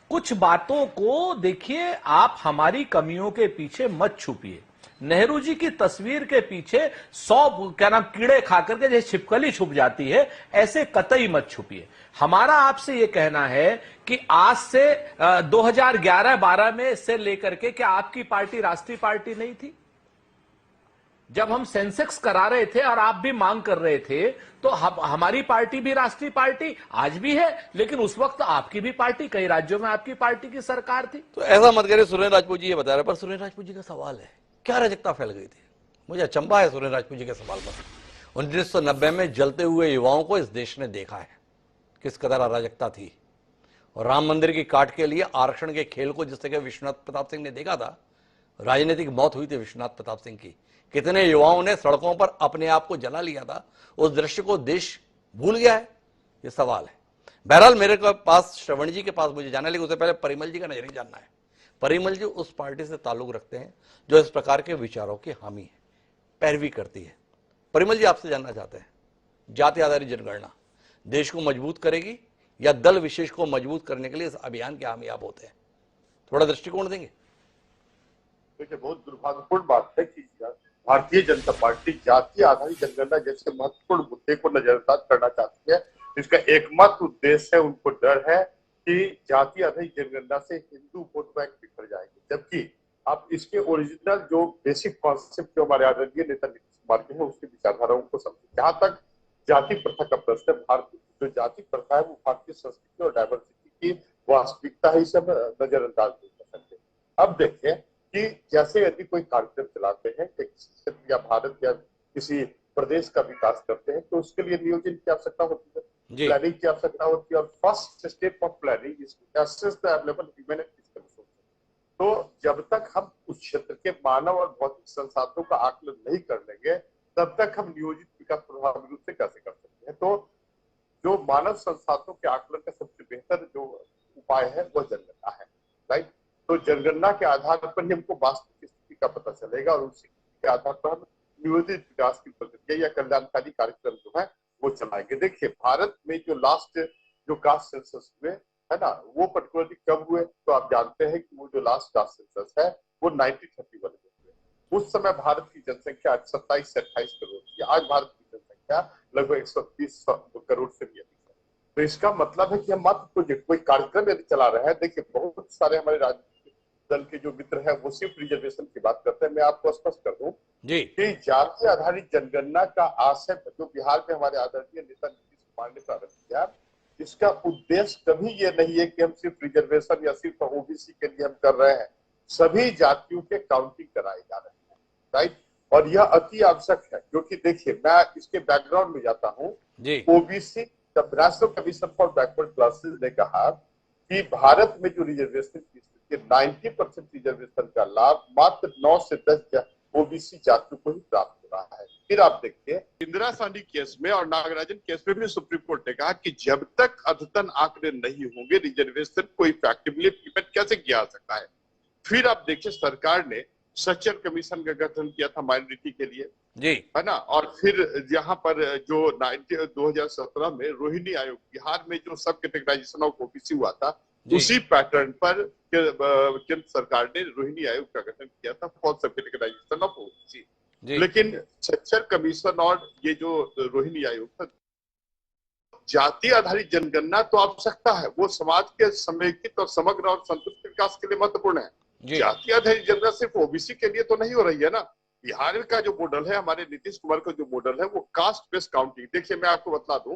कुछ बातों को देखिए, आप हमारी कमियों के पीछे मत छुपिए। नेहरू जी की तस्वीर के पीछे 100 कीड़े खाकर के जैसे छिपकली छुप जाती है, ऐसे कतई मत छुपिए। हमारा आपसे यह कहना है कि आज से 2011-12 में से लेकर के, क्या आपकी पार्टी राष्ट्रीय पार्टी नहीं थी? जब हम सेंसेक्स करा रहे थे और आप भी मांग कर रहे थे, तो हमारी पार्टी भी राष्ट्रीय पार्टी आज भी है, लेकिन उस वक्त आपकी भी पार्टी, कई राज्यों में आपकी पार्टी की सरकार थी। तो ऐसा मत करिए, सुरेंद्र राजपूत जी ये बता रहे, पर सुरेंद्र राजपूत जी का सवाल है क्या अराजकता फैल गई थी? मुझे अचंभा है सुरेंद्र राजपूत जी के सवाल पर। 1990 में जलते हुए युवाओं को इस देश ने देखा है किस कदर अराजकता थी, और राम मंदिर की काट के लिए आरक्षण के खेल को जिस तरह विश्वनाथ प्रताप सिंह ने देखा था, राजनीतिक मौत हुई थी विश्वनाथ प्रताप सिंह की, कितने युवाओं ने सड़कों पर अपने आप को जला लिया था, उस दृश्य को देश भूल गया है? ये सवाल है। बहरहाल मेरे पास श्रवण जी के पास मुझे जाना है, लेकिन उससे पहले परिमल जी का नजरिया जानना है। परिमल जी उस पार्टी से ताल्लुक रखते हैं जो इस प्रकार के विचारों की हामी है, पैरवी करती है। परिमल जी आपसे जानना चाहते हैं, जाति आधारित जनगणना देश को मजबूत करेगी या दल विशेष को मजबूत करने के लिए इस अभियान के हामी आप होते हैं? थोड़ा दृष्टिकोण देंगे। देखिए, बहुत दुर्भाग्यपूर्ण बात है कि भारतीय जनता पार्टी जाति आधारित जनगणना जैसे महत्वपूर्ण मुद्दे को नजरअंदाज करना चाहती है। इसका एकमात्र उद्देश्य है, उनको डर है कि जाति आधारित जनगणना से हिंदू वोट बैंक बिखर जाएंगे, जबकि आप इसके ओरिजिनल जो बेसिक कॉन्सेप्ट जो हमारे आदरणीय नेता नीतीश कुमार के हैं, उसकी विचारधाराओं को समझे। जहां तक जाति प्रथा का प्रश्न है, भारत जो जाति प्रथा है वो भारतीय संस्कृति और डायवर्सिटी की वास्तविकता है, इसे नजरअंदाज नहीं कर सकते। अब देखिए कि जैसे यदि कोई कार्यक्रम चलाते हैं कि किसी क्षेत्र या भारत या किसी प्रदेश का विकास करते हैं, तो उसके लिए नियोजन की आवश्यकता होती है, प्लानिंग की आवश्यकता होती है, और first step of planning is assess the available human and physical resources. तो जब तक हम उस क्षेत्र के मानव और भौतिक संसाधनों का आकलन नहीं कर लेंगे, तब तक हम नियोजित विकास प्रभावी रूप से कैसे कर सकते हैं? तो जो मानव संसाधनों के आकलन का सबसे बेहतर जो उपाय है वो जनगणना है, राइट? तो जनगणना के आधार पर ही हमको वास्तविक स्थिति का पता चलेगा, और उसी के आधार पर हम नियोजित विकास की प्रक्रिया या कल्याणकारी कार्यक्रम जो है वो चलाएंगे। देखिए, भारत में जो लास्ट जो कास्ट सेंसस हुए है ना, वो पर्टिकुलरली कब हुए? तो आप जानते हैं कि वो जो लास्ट कास्ट सेंसस है वो 1931 में हुए। उस समय भारत की जनसंख्या 27 से 28 करोड़ थी। आज भारत की जनसंख्या लगभग 130 करोड़ से भी अधिक है। तो इसका मतलब है कि हम मात्र प्रोजेक्ट कोई कार्यक्रम यदि चला रहे हैं, देखिए बहुत सारे हमारे राज्य दल के जो मित्र हैं वो सिर्फ रिजर्वेशन की बात करते हैं। मैं आपको स्पष्ट कर दूं कि जाति आधारित जनगणना का आशय जो बिहार में हमारे आदरणीय नेता नीतीश कुमार ने प्रारंभ किया, इसका उद्देश्य कभी ये नहीं है कि हम सिर्फ रिजर्वेशन या सिर्फ ओबीसी के लिए हम कर रहे हैं। सभी जातियों के काउंटिंग कराए जा रहे हैं, राइट? और यह अति आवश्यक है, क्योंकि देखिए मैं इसके बैकग्राउंड में जाता हूँ। OBC national commission for backward classes ने कहा कि भारत में जो रिजर्वेशन की 90% रिजर्वेशन का लाभ मात्र 9 से 10 ओबीसी जातियों को ही प्राप्त हो रहा है। फिर आप देखिए इंदिरा गांधी केस में और नागराजन केस में भी सुप्रीम कोर्ट ने कहा कि जब तक अद्यतन आंकड़े नहीं होंगे रिजर्वेशन को इफेक्टिवली इम्प्लीमेंट कैसे किया जा सकता है। फिर आप देखिए सरकार ने सच्चर कमीशन का गठन किया था माइनॉरिटी के लिए, जी है ना, और फिर यहाँ पर जो 2017 में रोहिणी आयोग बिहार में जो सब कैटेगराइजेशन ऑफ ओबीसी हुआ था, उसी पैटर्न पर केंद्र सरकार ने रोहिणी आयोग का गठन किया था फॉर सब कैटेगराइजेशन ऑफ ओबीसी। लेकिन सच्चर कमीशन और ये जो रोहिणी आयोग था, जाति आधारित जनगणना तो आवश्यकता है, वो समाज के समेकित और समग्र और संतुलित विकास के लिए महत्वपूर्ण है। जाति आधारित जनगणना सिर्फ ओबीसी के लिए तो नहीं हो रही है ना। बिहार का जो मॉडल है, हमारे नीतीश कुमार का जो मॉडल है, वो कास्ट बेस्ड काउंटिंग। देखिए मैं आपको बता दूं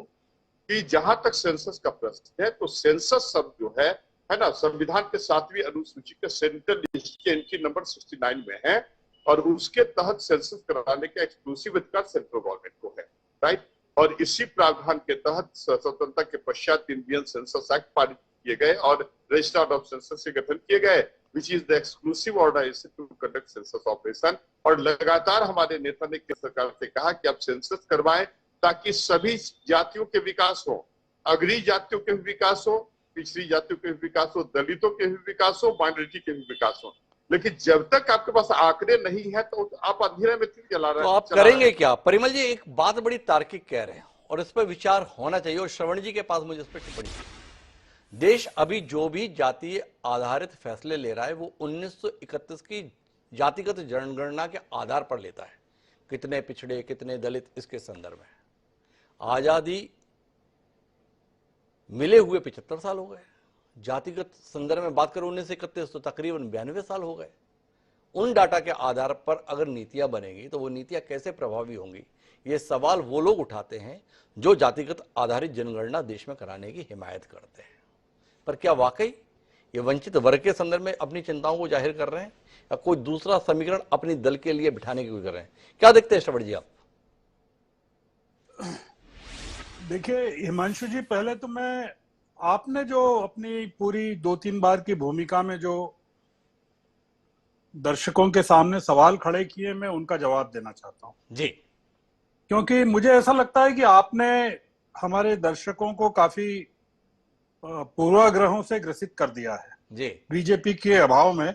कि जहां तक सेंसस का प्रश्न है, तो सेंसस शब्द जो है ना, संविधान के 7वीं अनुसूची के सेंट्रल लिस्ट के एंट्री नंबर 69 में है और उसके तहत सेंसस कराने का एक्सक्लूसिव अधिकार सेंट्रल गवर्नमेंट को है, राइट। और इसी प्रावधान के तहत स्वतंत्रता के पश्चात इंडियन सेंसस एक्ट पारित किए गए और रजिस्ट्रार ऑफ सेंसस के गठन किए गए, which is the exclusive organisation to conduct census operation. और लगातार हमारे नेता ने केंद्र सरकार से कहा कि आप सेंसस करवाएं ताकि सभी जातियों के विकास हो, अग्रणी जातियों के भी विकास हो, पिछड़ी जातियों के भी विकास हो, दलितों के भी विकास हो, माइनॉरिटी के भी विकास हो। लेकिन जब तक आपके पास आंकड़े नहीं है तो आप अंधेरे में तीर चला रहे तो हैं। आप करेंगे क्या? परिमल जी एक बात बड़ी तार्किक कह रहे हैं और इस पर विचार होना चाहिए, और श्रवण जी के पास मुझे इस पर टिप्पणी है। देश अभी जो भी जातीय आधारित फैसले ले रहा है वो 1931 की जातिगत जनगणना के आधार पर लेता है। कितने पिछड़े, कितने दलित, इसके संदर्भ में आजादी मिले हुए 75 साल हो गए। जातिगत संदर्भ में बात करें 1931 तो तकरीबन 92 साल हो गए। उन डाटा के आधार पर अगर नीतियां बनेंगी तो वो नीतियां कैसे प्रभावी होंगी, ये सवाल वो लोग उठाते हैं जो जातिगत आधारित जनगणना देश में कराने की हिमायत करते हैं। पर क्या वाकई ये वंचित वर्ग के संदर्भ में अपनी चिंताओं को जाहिर कर रहे हैं या कोई दूसरा समीकरण अपनी दल के लिए बिठाने की कोशिश कर रहे हैं? क्या देखते हैं श्रवण जी आप? देखिए हिमांशु जी, पहले तो आपने जो अपनी पूरी 2-3 बार की भूमिका में जो दर्शकों के सामने सवाल खड़े किए, मैं उनका जवाब देना चाहता हूं जी। क्योंकि मुझे ऐसा लगता है कि आपने हमारे दर्शकों को काफी पूर्वाग्रहों से ग्रसित कर दिया है। जी। बीजेपी के अभाव में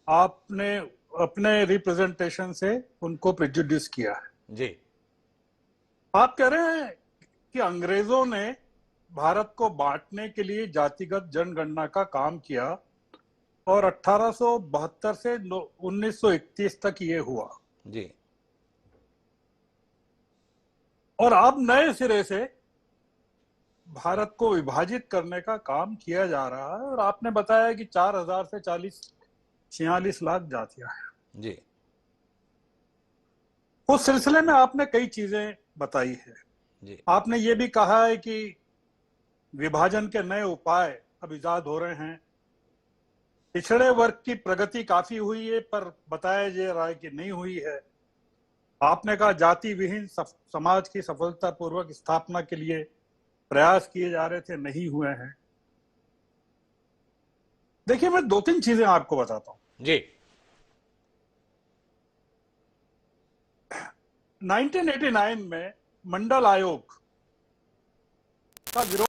आपने अपने रिप्रेजेंटेशन से उनको प्रेजुडिस किया है। जी। आप कह रहे हैं कि अंग्रेजों ने भारत को बांटने के लिए जातिगत जनगणना का काम किया और 1872 से 1931 तक ये हुआ, जी। और अब नए सिरे से भारत को विभाजित करने का काम किया जा रहा है। और आपने बताया कि 4000 से 46 लाख जातियां हैं। जी। उस सिलसिले में आपने कई चीजें बताई है। जी। आपने ये भी कहा है कि विभाजन के नए उपाय अब इजाद हो रहे हैं। पिछड़े वर्ग की प्रगति काफी हुई है, पर बताया जा रहा है कि नहीं हुई है। आपने कहा जाति विहीन समाज की सफलतापूर्वक स्थापना के लिए प्रयास किए जा रहे थे, नहीं हुए हैं। देखिए, मैं 2-3 चीजें आपको बताता हूं। जी। 1989 में मंडल आयोग का विरोध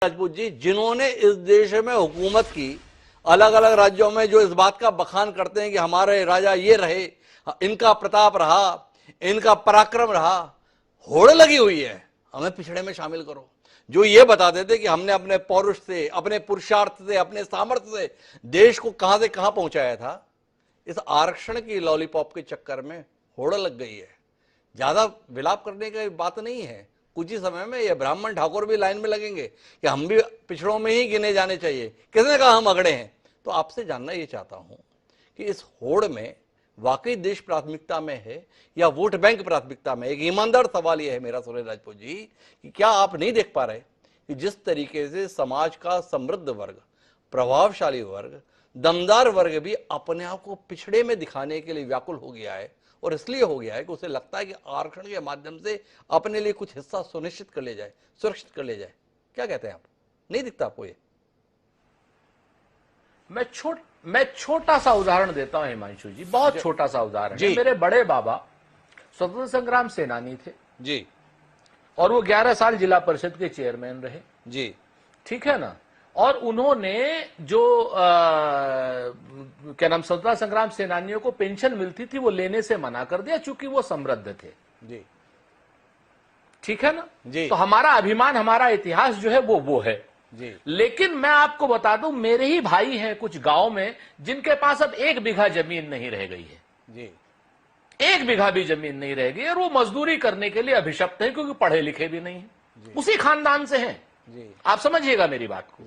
राजपूत जी, जिन्होंने इस देश में हुकूमत की, अलग अलग राज्यों में जो इस बात का बखान करते हैं कि हमारे राजा ये रहे, इनका प्रताप रहा, इनका पराक्रम रहा, होड़ लगी हुई है हमें पिछड़े में शामिल करो। जो ये बता देते कि हमने अपने पौरुष से, अपने पुरुषार्थ से, अपने सामर्थ्य से देश को कहां से कहां पहुंचाया था, इस आरक्षण की लॉलीपॉप के चक्कर में होड़ लग गई है। ज्यादा विलाप करने की बात नहीं है, कुछ ही समय में ये ब्राह्मण ठाकुर भी लाइन में लगेंगे कि हम भी पिछड़ों में ही गिने जाने चाहिए। किसने कहा हम अगड़े हैं? तो आपसे जानना ये चाहता हूं कि इस होड़ में वाकई देश प्राथमिकता में है या वोट बैंक प्राथमिकता में? एक ईमानदार सवाल यह है मेरा सुरेश राजपूत जी कि क्या आप नहीं देख पा रहे कि जिस तरीके से समाज का समृद्ध वर्ग, प्रभावशाली वर्ग, दमदार वर्ग भी अपने आप को पिछड़े में दिखाने के लिए व्याकुल हो गया है, और इसलिए हो गया है कि उसे लगता है कि आरक्षण के माध्यम से अपने लिए कुछ हिस्सा सुनिश्चित कर ले जाए, सुरक्षित कर ले जाए। क्या कहते हैं आप? नहीं दिखता आपको ये? मैं छोटा सा उदाहरण देता हूं हिमांशु जी, बहुत छोटा सा उदाहरण है। मेरे बड़े बाबा स्वतंत्र संग्राम सेनानी थे जी, और वो 11 साल जिला परिषद के चेयरमैन रहे जी, ठीक है ना। और उन्होंने जो क्या नाम, स्वतंत्रता संग्राम सेनानियों को पेंशन मिलती थी वो लेने से मना कर दिया, चूंकि वो समृद्ध थे जी, ठीक है ना जी। तो हमारा अभिमान, हमारा इतिहास जो है वो है जी। लेकिन मैं आपको बता दूं, मेरे ही भाई हैं कुछ गांव में जिनके पास अब 1 बीघा जमीन नहीं रह गई है जी, 1 बीघा भी जमीन नहीं रह गई, और वो मजदूरी करने के लिए अभिशप्त है, क्योंकि पढ़े लिखे भी नहीं है, उसी खानदान से हैं। आप समझिएगा मेरी बात को।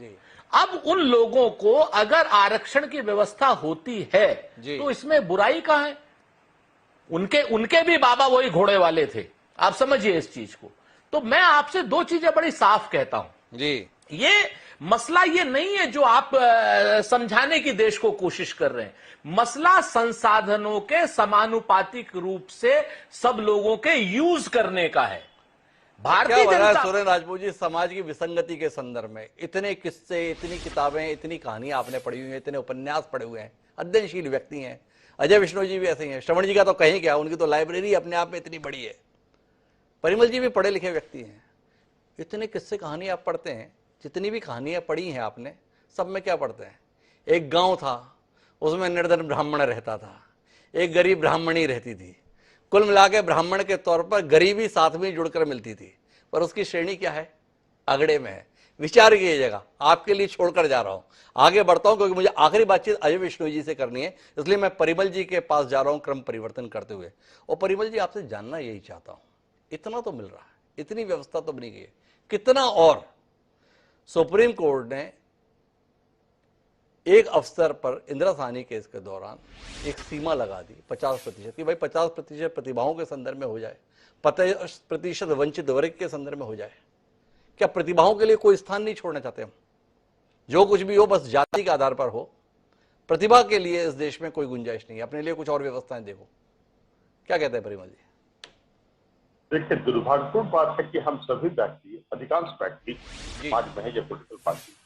अब उन लोगों को अगर आरक्षण की व्यवस्था होती है तो इसमें बुराई कहां है? उनके भी बाबा वही घोड़े वाले थे, आप समझिए इस चीज को। तो मैं आपसे 2 चीजें बड़ी साफ कहता हूं जी, ये मसला ये नहीं है जो आप समझाने की देश को कोशिश कर रहे हैं, मसला संसाधनों के समानुपातिक रूप से सब लोगों के यूज करने का है। भारतीय जनता सुरेश राजपूत जी, समाज की विसंगति के संदर्भ में इतने किस्से, इतनी किताबें, इतनी कहानियां आपने पढ़ी हुई हैं, इतने उपन्यास पढ़े हुए हैं, अध्ययनशील व्यक्ति हैं। अजय विष्णु जी भी ऐसे ही हैं, श्रवण जी का तो कहीं क्या, उनकी तो लाइब्रेरी अपने आप में इतनी बड़ी है। परिमल जी भी पढ़े लिखे व्यक्ति हैं, इतने किस्से कहानी आप पढ़ते हैं, जितनी भी कहानियां पढ़ी हैं आपने, सब में क्या पढ़ते हैं? एक गांव था, उसमें निर्धन ब्राह्मण रहता था, एक गरीब ब्राह्मणी रहती थी, कुल मिला के ब्राह्मण के तौर पर गरीबी साथ में जुड़कर मिलती थी, पर उसकी श्रेणी क्या है? अगड़े में है। विचार कीजिएगा, आपके लिए छोड़कर जा रहा हूं, आगे बढ़ता हूं, क्योंकि मुझे आखिरी बातचीत अजय विष्णु जी से करनी है, इसलिए मैं परिमल जी के पास जा रहा हूं क्रम परिवर्तन करते हुए। और परिमल जी, आपसे जानना यही चाहता हूं, इतना तो मिल रहा है, इतनी व्यवस्था तो बनी गई है, कितना और? सुप्रीम कोर्ट ने एक अफसर पर इंदिरा साहनी केस के दौरान एक सीमा लगा दी 50% की, भाई 50% प्रतिभाओं के संदर्भ में हो जाए, 50% वंचित वर्ग के संदर्भ में हो जाए। क्या प्रतिभाओं के लिए कोई स्थान नहीं छोड़ना चाहते हम? जो कुछ भी हो बस जाति के आधार पर हो, प्रतिभा के लिए इस देश में कोई गुंजाइश नहीं है, अपने लिए कुछ और व्यवस्थाएं देखो। क्या कहते हैं परिमल जी? देखिए, दुर्भाग्यपूर्ण बात है कि हम सभी व्यक्ति, अधिकांश व्यक्ति समाज में है, जो पोलिटिकल पार्टी है,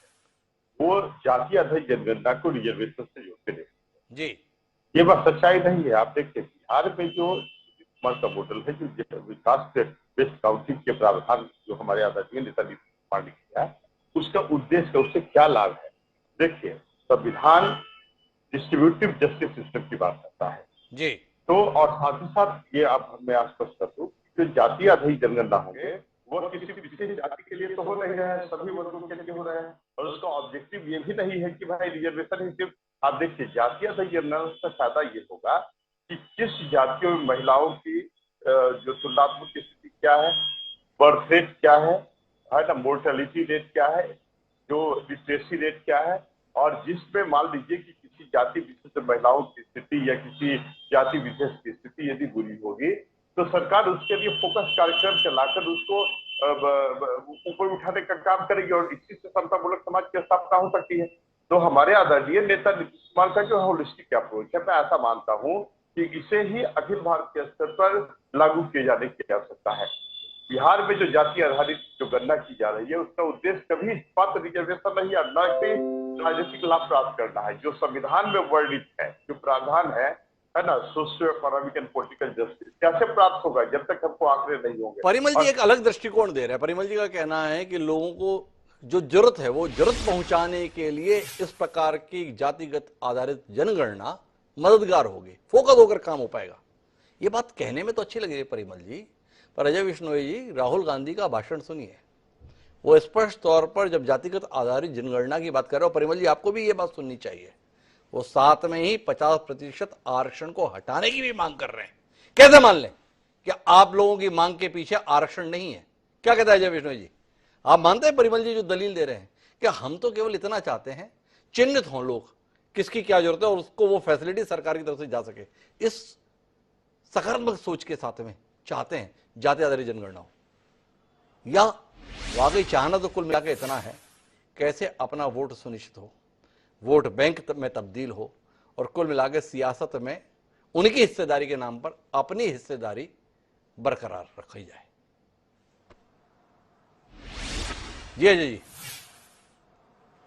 वो जाति आधारित जनगणना को रिजर्वेशन से जोड़ते देखते हैं जी। ये बात सच्चाई नहीं है। आप देखिए, बिहार में जो का मॉडल है, जो विकास बेस्ड काउंसिल के प्रावधान जो हमारे आदरणीय नेता नीतीश कुमार ने किया, उसका उद्देश्य, उससे क्या लाभ है? देखिए, संविधान डिस्ट्रीब्यूटिव जस्टिस सिस्टम की बात करता है जी, तो और साथ ही साथ ये आप मैं स्पष्ट कर दूं, जो जाति आधारित जनगणना होंगे वो किसी विशेष जाति के लिए तो हो नहीं रहे हैं, सभी वर्गों के लिए हो रहे हैं, और उसका ऑब्जेक्टिव ये भी नहीं है कि भाई रिजर्वेशन ही सिर्फ। आप देखिए, जाति आधारित जनगणना का फायदा ये होगा कि किस जातियों में महिलाओं की जो तुलनात्मक स्थिति क्या है, बर्थ रेट क्या है ना, मोर्टेलिटी रेट क्या है, जो लिटरेसी रेट क्या है, और जिसमें मान लीजिए कि किसी जाति विशेष महिलाओं की स्थिति या किसी जाति विशेष की स्थिति यदि बुरी होगी, तो सरकार उसके लिए फोकस कार्यक्रम चलाकर उसको ऊपर उठाने का काम करेगी, और इसी से समतामूलक समाज की स्थापना हो सकती है। तो हमारे आदरणीय नेता नीतीश कुमार का जो होलिस्टिक अप्रोच है, मैं ऐसा मानता हूं कि इसे ही अखिल भारतीय स्तर पर लागू किए जाने की आवश्यकता है। बिहार में जो जाति आधारित जो गणना की जा रही है, उसका उद्देश्य कभी मात्र रिजर्वेशन नहीं है, न कि राजनीतिक लाभ प्राप्त करना है। जो संविधान में वर्णित है, जो प्रावधान है ना, socio economic and political justice, कैसे प्राप्त होगा जब तक हमको आंकड़े नहीं होंगे? परिमल जी एक अलग दृष्टिकोण दे रहे हैं। परिमल जी का कहना है कि लोगों को जो जरूरत है वो जरूरत पहुंचाने के लिए इस प्रकार की जातिगत आधारित जनगणना मददगार होगी, फोकस होकर काम हो पाएगा। ये बात कहने में तो अच्छी लगी परिमल जी, पर अजय विश्नोई जी राहुल गांधी का भाषण सुनिए, वो स्पष्ट तौर पर जब जातिगत आधारित जनगणना की बात कर रहे हो, परिमल जी आपको भी ये बात सुननी चाहिए, वो साथ में ही 50% आरक्षण को हटाने की भी मांग कर रहे हैं। कैसे मान लें कि आप लोगों की मांग के पीछे आरक्षण नहीं है? क्या कहता है अजय विश्नोई जी? आप मानते हैं परिमल जी जो दलील दे रहे हैं कि हम तो केवल इतना चाहते हैं चिन्हित हों लोग, किसकी क्या जरूरत है और उसको वो फैसिलिटी सरकार की तरफ से जा सके, इस सकारात्मक सोच के साथ में चाहते हैं जाति आधारित जनगणना हो? या वाकई चाहना तो कुल मिला के इतना है कैसे अपना वोट सुनिश्चित हो, वोट बैंक में तब्दील हो और कुल मिला के सियासत में उनकी हिस्सेदारी के नाम पर अपनी हिस्सेदारी बरकरार रखी जाए? जी अजय जी।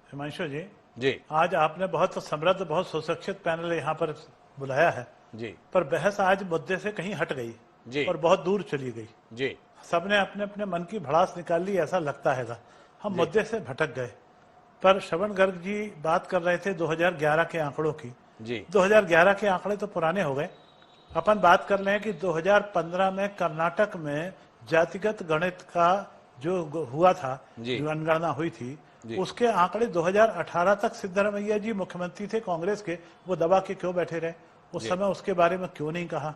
हिमांशु जी, जी आज आपने बहुत समृद्ध, बहुत सुशिक्षित पैनल यहाँ पर बुलाया है जी पर बहस आज मुद्दे से कहीं हट गई जी और बहुत दूर चली गई। जी सबने अपने अपने मन की भड़ास निकाल ली, ऐसा लगता है हम मुद्दे से भटक गए। पर श्रवण गर्ग जी बात कर रहे थे 2011 के आंकड़ों की। जी 2011 के आंकड़े तो पुराने हो गए। अपन बात कर रहे हैं कि 2015 में कर्नाटक में जातिगत गणित का जो हुआ था, जनगणना हुई थी, उसके आंकड़े 2018 तक सिद्धरामैया जी मुख्यमंत्री थे कांग्रेस के, वो दबा के क्यों बैठे रहे? उस समय उसके बारे में क्यों नहीं कहा?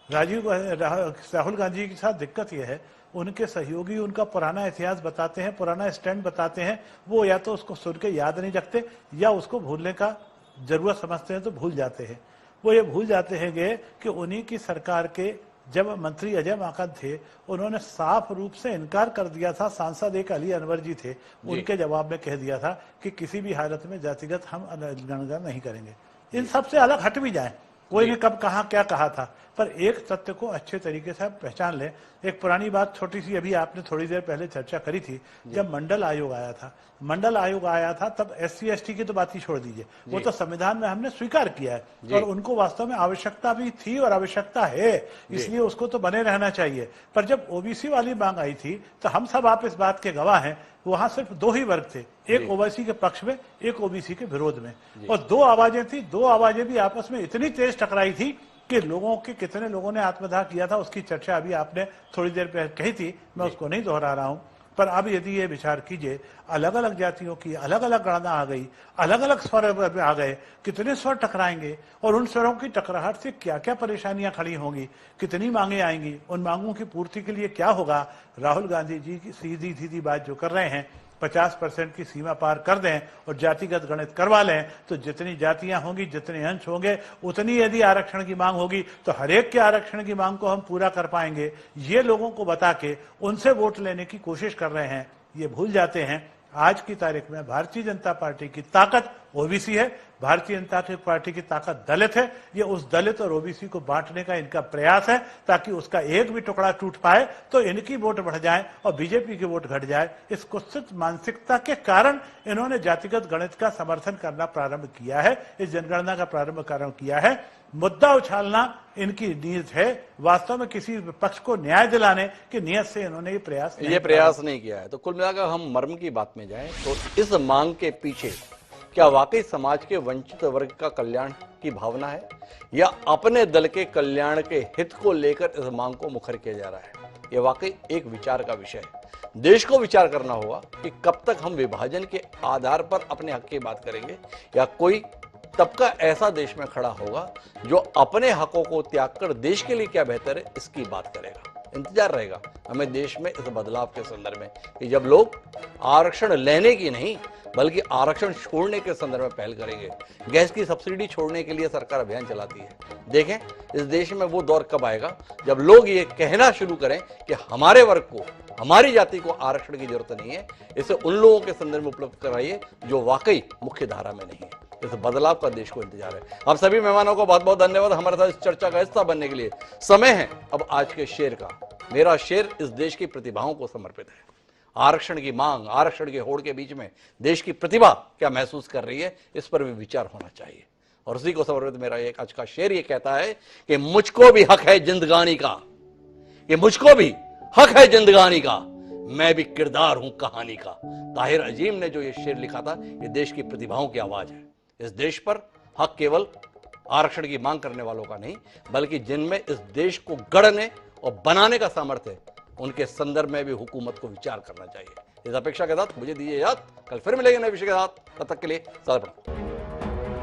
राहुल गांधी के साथ दिक्कत यह है, उनके सहयोगी उनका पुराना इतिहास बताते हैं, पुराना स्टैंड बताते हैं, वो या तो उसको सुन के याद नहीं रखते या उसको भूलने का जरूरत समझते हैं तो भूल जाते हैं। वो ये भूल जाते हैं कि उन्हीं की सरकार के जब मंत्री अजय माकन थे, उन्होंने साफ रूप से इनकार कर दिया था। सांसद एक अली अनवर जी थे, उनके जवाब में कह दिया था कि किसी भी हालत में जातिगत हम जनगणना नहीं करेंगे। इन सबसे अलग हट भी जाए, कोई ने कब कहा क्या कहा था, पर एक तथ्य को अच्छे तरीके से पहचान ले। एक पुरानी बात छोटी सी अभी आपने थोड़ी देर पहले चर्चा करी थी, जब मंडल आयोग आया था तब SC/ST की तो बात ही छोड़ दीजिए, वो तो संविधान में हमने स्वीकार किया है और उनको वास्तव में आवश्यकता भी थी और आवश्यकता है, इसलिए उसको तो बने रहना चाहिए। पर जब OBC वाली मांग आई थी तो हम सब आप इस बात के गवाह हैं, वहां सिर्फ दो ही वर्ग थे, एक OBC के पक्ष में, एक OBC के विरोध में, और दो आवाजें थी। दो आवाजें भी आपस में इतनी तेज टकराई थी कि कितने लोगों ने आत्मदाह किया था उसकी चर्चा अभी आपने थोड़ी देर पहले कही थी, मैं उसको नहीं दोहरा रहा हूं। पर अब यदि ये विचार कीजिए, अलग अलग जातियों की अलग अलग गणना आ गई, अलग अलग स्वर आ गए, कितने स्वर टकराएंगे और उन स्वरों की टकराहट से क्या क्या परेशानियां खड़ी होंगी, कितनी मांगे आएंगी, उन मांगों की पूर्ति के लिए क्या होगा। राहुल गांधी जी की सीधी सीधी बात जो कर रहे हैं, 50% की सीमा पार कर दें और जातिगत गणित करवा लें तो जितनी जातियां होंगी, जितने अंश होंगे, उतनी यदि आरक्षण की मांग होगी तो हरेक के आरक्षण की मांग को हम पूरा कर पाएंगे। ये लोगों को बता के उनसे वोट लेने की कोशिश कर रहे हैं। ये भूल जाते हैं आज की तारीख में भारतीय जनता पार्टी की ताकत OBC है, भारतीय जनता पार्टी की ताकत दलित है। ये उस दलित और OBC को बांटने का इनका प्रयास है ताकि उसका एक भी टुकड़ा टूट पाए तो इनकी वोट बढ़ जाए और बीजेपी की वोट घट जाए। इस कुत्सित मानसिकता के कारण इन्होंने जातिगत गणित का समर्थन करना प्रारंभ किया है, इस जनगणना का प्रारंभ किया है। मुद्दा उछालना इनकी नीयत है, वास्तव में किसी पक्ष को न्याय दिलाने की नीयत से इन्होंने ये प्रयास नहीं किया है। तो कुल मिलाकर हम मर्म की बात में जाएं तो इस मांग के पीछे क्या वाकई समाज के वंचित वर्ग का कल्याण की भावना है या अपने दल के कल्याण के हित को लेकर इस मांग को मुखर किया जा रहा है? यह वाकई एक विचार का विषय है। देश को विचार करना होगा कि कब तक हम विभाजन के आधार पर अपने हक की बात करेंगे या कोई तबका ऐसा देश में खड़ा होगा जो अपने हकों को त्याग कर देश के लिए क्या बेहतर है इसकी बात करेगा। इंतजार रहेगा हमें देश में इस बदलाव के संदर्भ में कि जब लोग आरक्षण लेने की नहीं बल्कि आरक्षण छोड़ने के संदर्भ में पहल करेंगे। गैस की सब्सिडी छोड़ने के लिए सरकार अभियान चलाती है। देखें इस देश में वो दौर कब आएगा जब लोग ये कहना शुरू करें कि हमारे वर्ग को, हमारी जाति को आरक्षण की जरूरत नहीं है, इसे उन लोगों के संदर्भ में उपलब्ध कराइए जो वाकई मुख्य धारा में नहीं है। इस बदलाव का देश को इंतजार है। आप सभी मेहमानों को बहुत बहुत धन्यवाद हमारे साथ इस चर्चा का हिस्सा बनने के लिए। समय है अब आज के शेर का। मेरा शेर इस देश की प्रतिभाओं को समर्पित है। आरक्षण की मांग, आरक्षण के होड़ के बीच में देश की प्रतिभा क्या महसूस कर रही है, इस पर भी विचार होना चाहिए। और उसी को समर्पित मेरा एक आज का शेर ये कहता है कि मुझको भी हक है जिंदगानी का, कि मुझको भी हक है जिंदगानी का, मैं भी किरदार हूं कहानी का। ताहिर अजीम ने जो ये शेर लिखा था, ये देश की प्रतिभाओं की आवाज है। इस देश पर हक केवल आरक्षण की मांग करने वालों का नहीं, बल्कि जिनमें इस देश को गढ़ने और बनाने का सामर्थ्य है, उनके संदर्भ में भी हुकूमत को विचार करना चाहिए। इस अपेक्षा के साथ मुझे दीजिए याद, कल फिर मिलेंगे नए विषय के साथ। तब तक के लिए सदा प्रणाम।